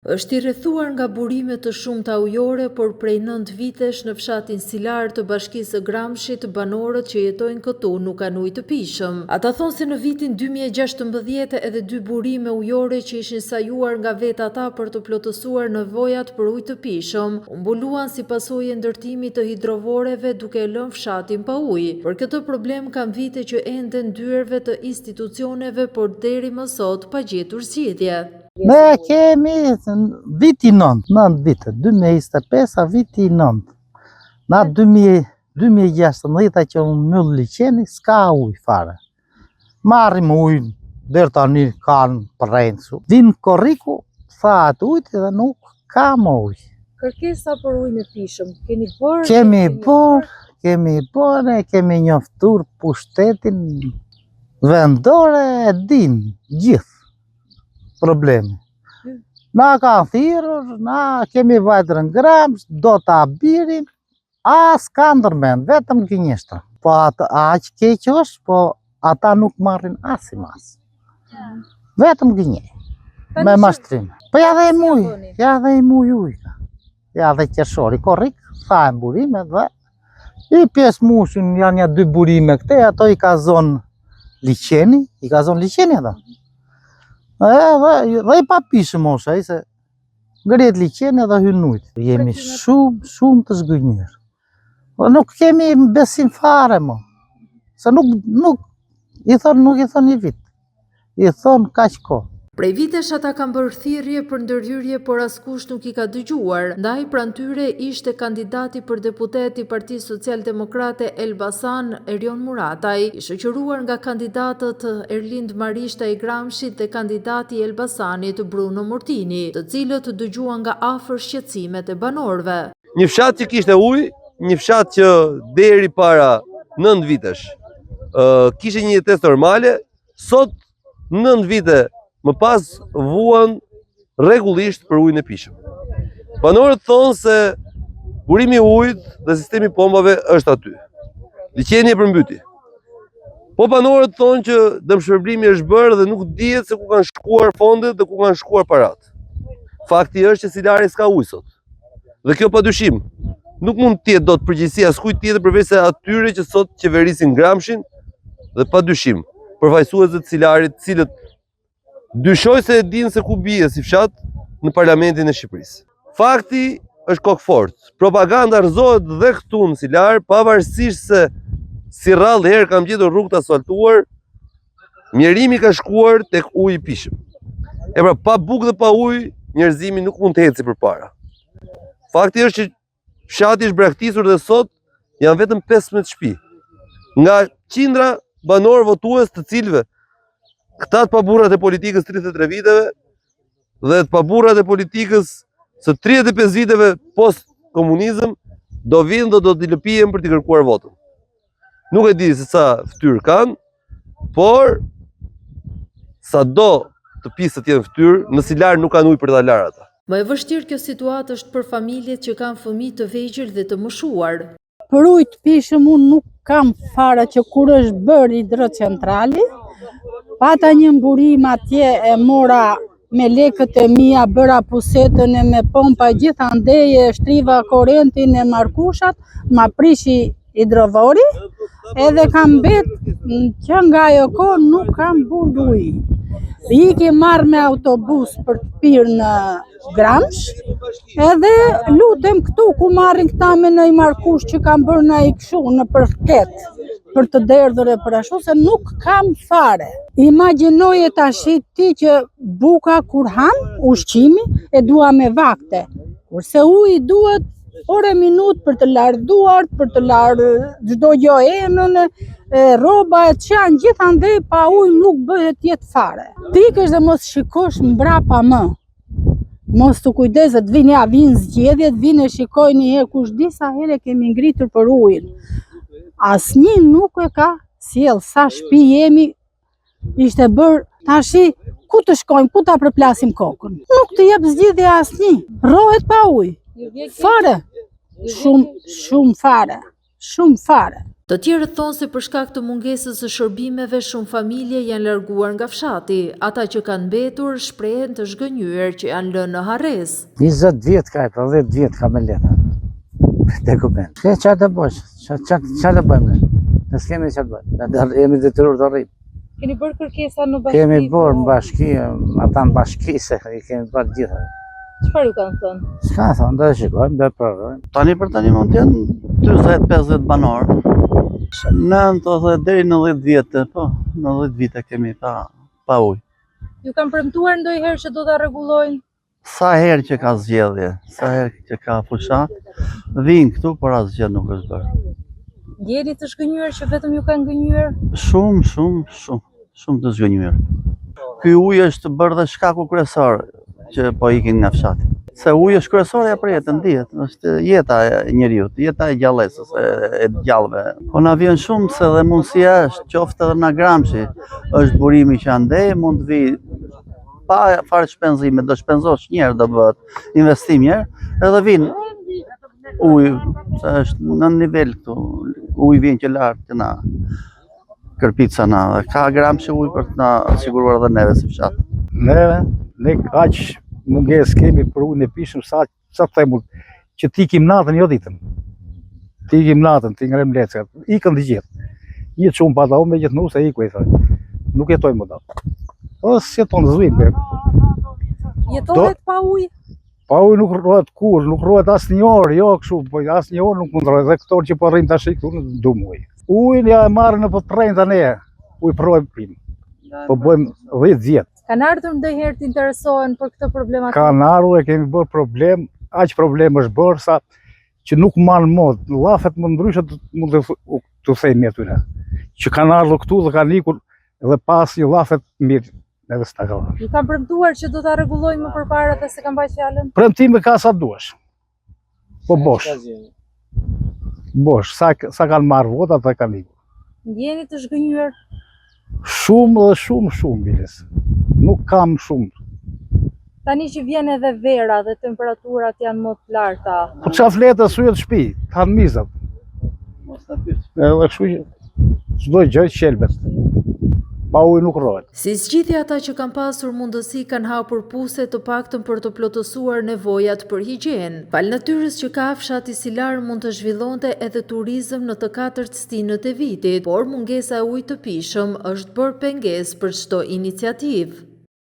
Është i rrethuar nga burime të shumta ujore, por prej 9 vitesh në fshatin Silar të bashkisë së Gramshit, banorët që jetojnë këtu nuk kanë ujë të pishëm. Ata thonë se në vitin 2016 edhe 2 burime ujore që ishin sajuar nga vetë ata për të plotësuar nevojat për ujë të pishëm, u mbuluan si pasojë e ndërtimit të hidrovoreve duke lënë fshatin pa ujë. Për këtë problem kanë vite që ende ndyrve të institucioneve, por deri më sot pa gjetur zgjidhje. Ne kemi viti 9 vite, 2025 a viti 9. Na 2016 që më mbyll liçeni, s'ka ujë fare. Marrim ujë, deri tani kanë përrencu. Vin korriku, thahet ujë dhe nuk kam ujë. Kërkesa për ujë në pishëm, keni bërë? Kemi bërë, kemi njoftur pushtetin vendore, e din gjithë problemi. Na kanë thirrur, na kemi vajtër në Gramsh, do ta birim, as ka ndërmend, vetëm gënjeshtra. Po aq keq është, po ata nuk marrin as. Vetëm gënjej, me mashtrim. Po ja dhe i muj ujka. Ja dhe qershori, korrik, tha e burime dhe i pjesë mushin janë 2 burime këte, ato i ka zonë liçeni, ato. Dhe i papishëm osha, se ngret liçeni dhe hyn ujë. Jemi shumë të zgënjur. Nuk kemi besim fare mo. Se nuk i thon një vit. I thon kaq kohë. Prej vitesh ata kanë bërë thirrje për ndërhyrje, por askush nuk i ka dëgjuar. Ndaj pranë tyre ishte kandidati për deputet i Partisë Social-Demokrate Elbasan, Erion Murataj, i shoqëruar nga kandidatët Erlind Marishta i Gramshit dhe kandidati i Elbasanit Bruno Mortini, të cilët dëgjuan nga afër shqetësimet e banorëve. Një fshat që kishte ujë, një fshat që deri para 9 vitesh kishte një jetesë normale, sot 9 vite më pas vuan rregullisht për ujin e pishëm. Banorët thonë se burimi i ujit dhe sistemi pompave është aty. Liçeni e përmbyti. Po banorët thonë që dëmshpërblimi është bërë dhe nuk dihet se ku kanë shkuar fondet dhe ku kanë shkuar parat. Fakti është që Silari s'ka ujë sot. Dhe kjo padyshim nuk mund të jetë dot përgjegjësia askujt tjetër përveç se atyre që sot qeverisin Gramshin dhe padyshim përfaqësuesët e Silarit, cilët dyshoj se e dinë se ku bie si fshat në Parlamentin e Shqipërisë. Fakti është kokfort. Propaganda rrëzohet dhe këtu në Silar, pavarësisht se si rrallë herë kam gjetur rrugë të asfaltuar, mjerimi ka shkuar tek uji i pishëm. E pra, pa bukë dhe pa ujë, njerëzimi nuk mund të eci përpara. Fakti është që fshati është braktisur dhe sot janë vetëm 15 shtëpi. Nga qindra banor votues të cilëve këta të paburrat e politikës 33 viteve dhe të paburrat e politikës së 35 viteve post komunizëm do vinë dhe do t'i lëpijen për t'i kërkuar votën. Nuk e di se sa fytyrë kanë, por sa do të pisë të jenë fytyrë, në Silar nuk kanë ujë për ta larë ata. Më e vështirë kjo situatë është për familjet që kanë fëmijë të vegjël dhe të moshuar. Për ujë të pishëm unë nuk kam fare që kur është bërë hidrocentrali, pata një mburim atje e mora me lekët e mia, bëra pusetën e me pompa gjithandej e shtriva korrentin e markushat, ma prishi hidrovori, edhe kam bet që nga ajo kohë nuk kam bërë ujë. I marrë me autobus për të pirë në Gramsh, edhe lutem këtu ku marrin këta me në i markush që kam bërë në i këshu në përket për të derdhur e për ashtu, se nuk kam fare. Imagjinoje tash ti që buka kur han, ushqimi, e dua me vakte. Kurse uji duhet ore minut për të larë duart, për të larë çdo gjë emën, rroba e çan gjithandej pa ujë nuk bëhet jetë fare. Pikësh dhe mos shikosh mbrapa më. Mos të kujdeset, vinë zgjedhjet, vinë e shikoj një herë, kush di sa herë kemi ngritur për ujin. Asnjë nuk e ka sjell, sa shtëpi jemi, ishte bërë tashi ku të shkojmë, ku ta përplasim kokën. Nuk të jep zgjidhje asnjë, rrohet pa ujë. Fare, shumë fare. Të tjerët thonë se për shkak të mungesës së shërbimeve shumë familje janë larguar nga fshati. Ata që kanë mbetur shprehen të zhgënjur që janë lënë në harres. 20 vjet ka, 10 vjet ka me leta. Dokument. Çfarë të bësh? Çfarë të bëjmë? Ne s'kemi çfarë të bëjmë. Ne jemi detyruar të rrim. Keni bërë kërkesa në bashki? Kemi bërë në bashki, ata në bashki se i kemi bërë gjitha. Çfarë ju kanë thënë? S'ka thonë, do shikojmë, do provojmë. Tani për tani mund të jenë 40-50 banorë. 9 ose deri në 10 vjetë, po, në 10 vite kemi pa ujë. Ju kanë premtuar ndonjëherë që do ta rregullojnë? Sa herë që ka zgjedhje, sa herë që ka fushat, vinë këtu, por asgjë nuk është bërë. Jeni të zhgënjur që vetëm ju kanë gënjur? Shumë të zgënjur. Ky ujë është bërë dhe shkaku kryesor që po ikin nga fshati. Se uji është kryesorja për jetën, dihet, është jeta e njeriut, jeta e gjallësës, e gjallëve. Po na vjen shumë se dhe mundësia është, qoftë edhe nga Gramshi, është burimi që andej, mund të vi pa fare shpenzime, do shpenzosh njerë, do bëhet investim njerë, edhe vinë ujë, se është në nivel këtu, ujë vjen që lartë që na kërpica na, dhe ka Gramshi ujë për të na siguruar edhe neve si fshat. Ne kaq munges kemi për ujën e pishëm sa të themur që ti kim natën jo ditën. Ti kim natën, ti ngrem lecat, ikën të gjithë. Një çum pa dhau me gjithë nusë e iku i thonë. Nuk jetojmë më dot. O jeton zvim. Jetohet pa ujë? Pa ujë nuk rrohet kur, nuk rrohet asnjë orë, jo kështu, po asnjë orë nuk mund rrohet. Dhe këto që po rrim tash këtu në dum ujë. Ujin ja e marrën në po trejnë tani. Ujë provojmë pim. Po bëjmë 10 vjet. Kanë ardhur ndonjëherë të interesohen për këtë problematikë? Kanë ardhur e kemi bërë problem, aq problem është bërë sa që nuk marrën mod, llafet më ndryshe mund të themi aty ne. Që kanë ardhur këtu dhe kanë ikur dhe pas një llafet mirë edhe s'ta ka. Ju kanë premtuar që do ta rregullojnë më përpara dhe se kanë mbajtur fjalën? Premtime ka sa duash. Po bosh. Bosh, sa kanë marrë votat dhe kanë ikur. Ndjeni të zhgënjur? Shumë dhe shumë biles. Nuk kam shumë. Tani që vjen edhe vera dhe temperaturat janë më të larta. Po qa fletë syet shtëpi, kanë mizat. Edhe kështu që çdo gjë qelbet. Pa ujë nuk rrohet. Si zgjidhja ata që kanë pasur mundësi kanë hapur puse të paktën për të plotësuar nevojat për higjen. Fal natyrës që ka fshati Silar mund të zhvillonte edhe turizëm në të 4 stinët e vitit, por mungesa e ujit të pishëm është bërë pengesë për çdo iniciativë.